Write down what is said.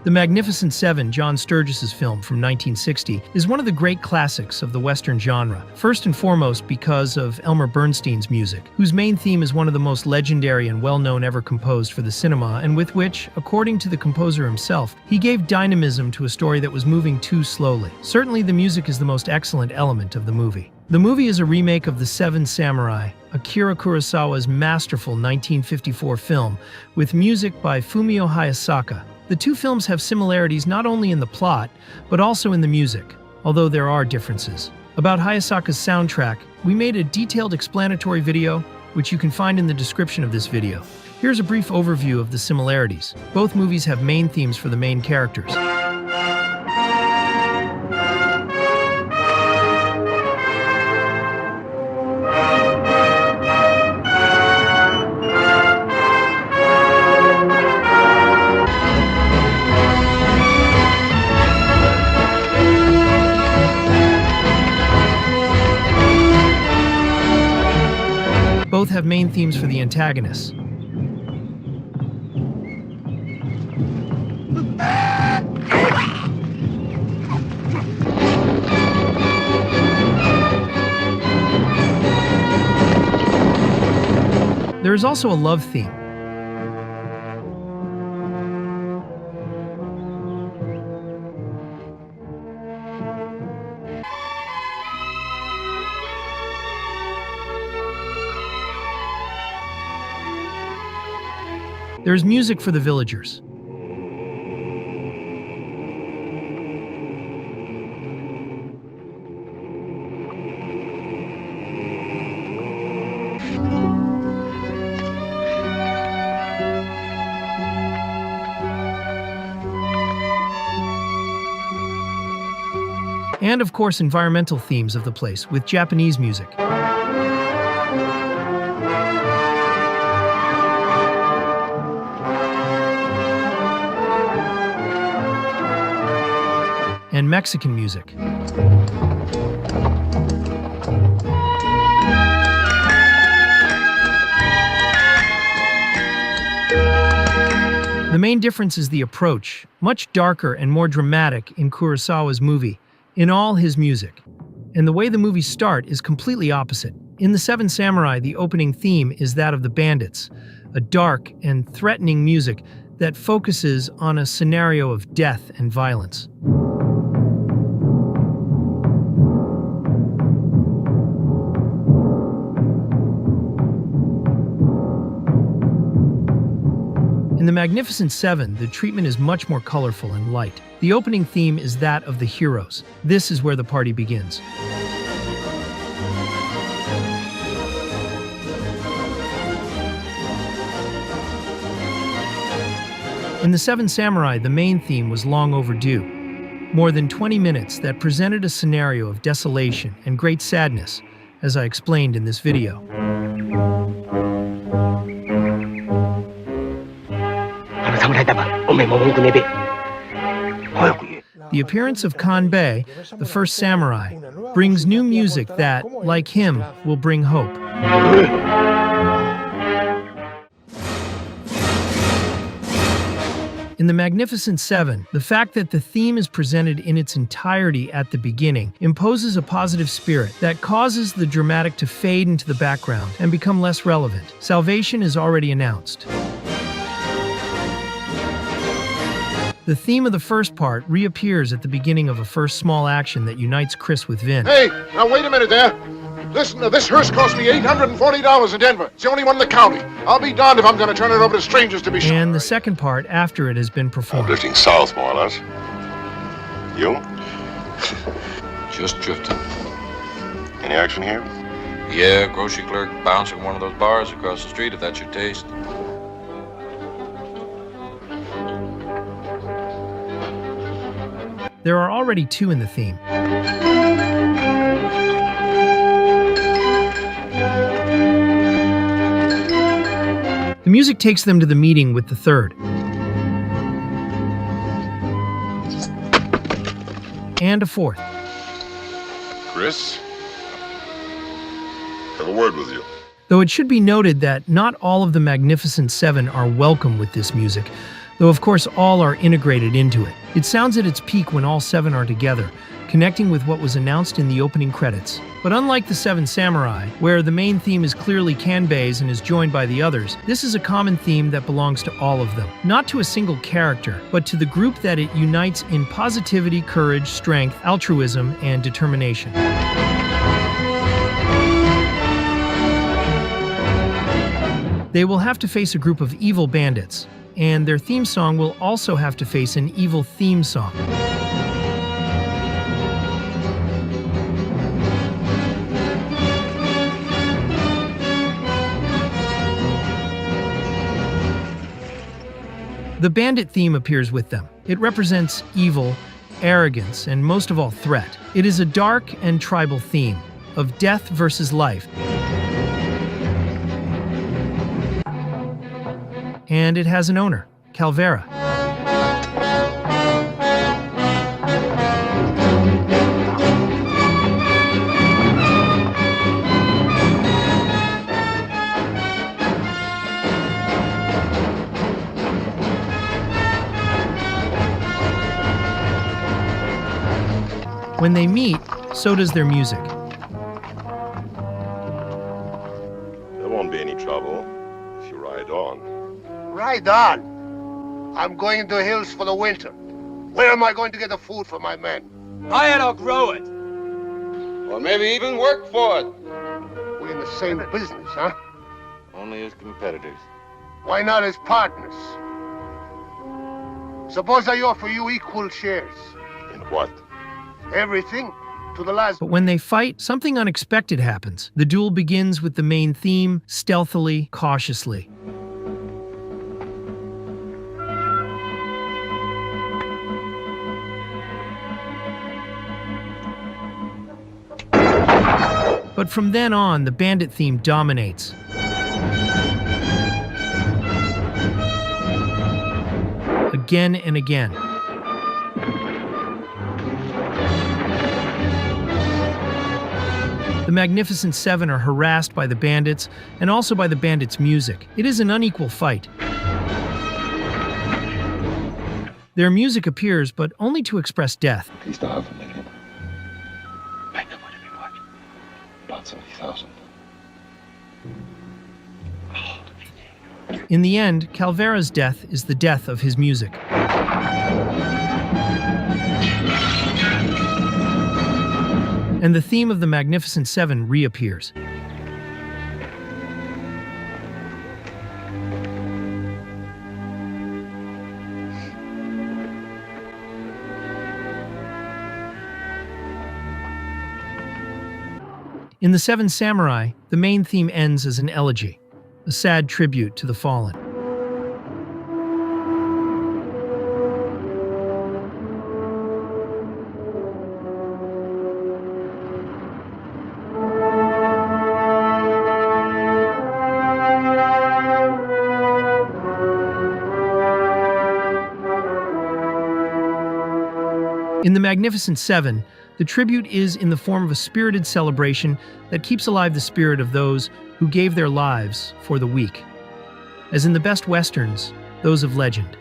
The Magnificent Seven, John Sturgis's film from 1960, is one of the great classics of the Western genre, first and foremost because of Elmer Bernstein's music, whose main theme is one of the most legendary and well-known ever composed for the cinema, and with which, according to the composer himself, he gave dynamism to a story that was moving too slowly. Certainly, the music is the most excellent element of the movie. The movie is a remake of The Seven Samurai, Akira Kurosawa's masterful 1954 film, with music by Fumio Hayasaka. The two films have similarities not only in the plot, but also in the music, although there are differences. About Hayasaka's soundtrack, we made a detailed explanatory video, which you can find in the description of this video. Here's a brief overview of the similarities. Both movies have main themes for the main characters. Both have main themes for the antagonists. There is also a love theme. There is music for the villagers. And of course, environmental themes of the place with Japanese music. And Mexican music. The main difference is the approach, much darker and more dramatic in Kurosawa's movie, in all his music. And the way the movies start is completely opposite. In The Seven Samurai, the opening theme is that of the bandits, a dark and threatening music that focuses on a scenario of death and violence. In The Magnificent Seven, the treatment is much more colorful and light. The opening theme is that of the heroes. This is where the party begins. In The Seven Samurai, the main theme was long overdue. More than 20 minutes that presented a scenario of desolation and great sadness, as I explained in this video. The appearance of Kanbei, the first samurai, brings new music that, like him, will bring hope. In The Magnificent Seven, the fact that the theme is presented in its entirety at the beginning imposes a positive spirit that causes the dramatic to fade into the background and become less relevant. Salvation is already announced. The theme of the first part reappears at the beginning of a first small action that unites Chris with Vin. Hey, now wait a minute there. Listen, this hearse cost me $840 in Denver. It's the only one in the county. I'll be darned if I'm going to turn it over to strangers to be sure. And the second part after it has been performed. I'm drifting south, more or less. You? Just drifting. Any action here? Yeah, grocery clerk bouncing one of those bars across the street, if that's your taste. There are already two in the theme. The music takes them to the meeting with the third. And a fourth. Chris? Have a word with you. Though it should be noted that not all of the Magnificent Seven are welcome with this music. though of course all are integrated into it. It sounds at its peak when all 7 are together, connecting with what was announced in the opening credits. But unlike the 7 Samurai, where the main theme is clearly Kanbei's and is joined by the others, this is a common theme that belongs to all of them. Not to a single character, but to the group that it unites in positivity, courage, strength, altruism, and determination. They will have to face a group of evil bandits, and their theme song will also have to face an evil theme song. The bandit theme appears with them. It represents evil, arrogance, and most of all, threat. It is a dark and tribal theme of death versus life. And it has an owner, Calvera. When they meet, so does their music. There won't be any trouble if you ride on. Ride on. I'm going into the hills for the winter. Where am I going to get the food for my men? Buy it or grow it. Or maybe even work for it. We're in the same business, huh? Only as competitors. Why not as partners? Suppose I offer you equal shares. In what? Everything, to the last. But when they fight, something unexpected happens. The duel begins with the main theme, stealthily, cautiously. But from then on, the bandit theme dominates. Again and again. The Magnificent Seven are harassed by the bandits and also by the bandits' music. It is an unequal fight. Their music appears, but only to express death. Please don't have a minute. Make them what we want. About 70,000. In the end, Calvera's death is the death of his music. And the theme of the Magnificent Seven reappears. In The Seven Samurai, the main theme ends as an elegy, a sad tribute to the fallen. In The Magnificent Seven, the tribute is in the form of a spirited celebration that keeps alive the spirit of those who gave their lives for the weak. As in the best westerns, those of legend.